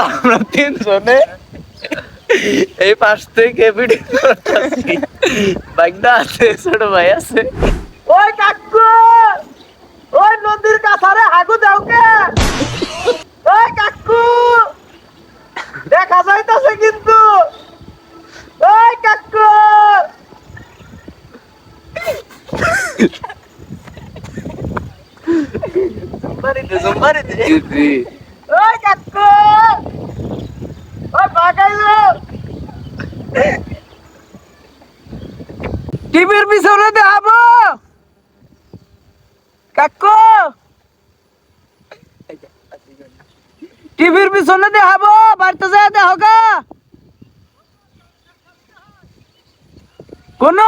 আমরা তিনজনে এই পাশ থেকে ভিডিও করতেছি। বাইকটা আছে, ছোট ভাই আছে। ওই কাকু, ওই নদীর কাছারে হাগু দাও কে? ওই কাকু, দেখা যাইতাছে কিন্তু। ওই কাকু, জম্বারিতে ওই কাকু, ওই বাগাইলো টিভির পিছনে দেখাবো কাকু, টিভির পিছনে দেখাবো, বাড়িতে যায় দেখো গা কোন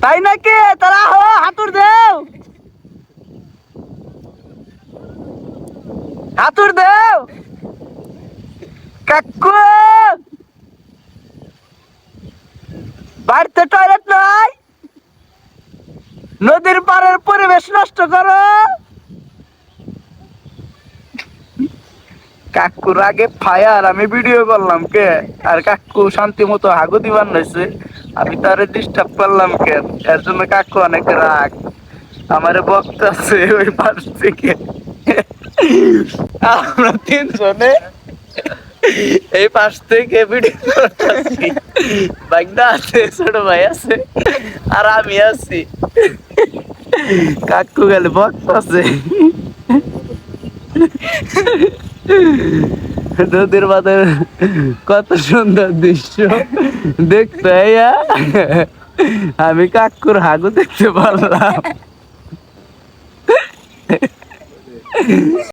তাই নাকি? তারা হো হাতুর দেও, হাতুর দেও কাকু, বাড়িতে টয়লেট নাই, নদীর পাড়ের পরিবেশ নষ্ট করো। কাকুর আগে ফায়ার, আমি ভিডিও করলাম কে? আর কাকু শান্তি মতো হাগু দিবার নইছে, আমি তারে ডিস্টার্ব করলাম কে? এর জন্য কাকু অনেক রাগ, আমারে বকতাছে ওই পাশ থেকে। আমরা তিনজনে এই পাশ থেকে ভিডিও করতেছি। বাইকটা আছে, ছোট ভাই আছে, আর আমি আছি। কাকু গেলে বকতাছে। নদীর মাঝে কত সুন্দর দৃশ্য দেখতে, আমি কাকুর হাগু দেখতে পারলাম।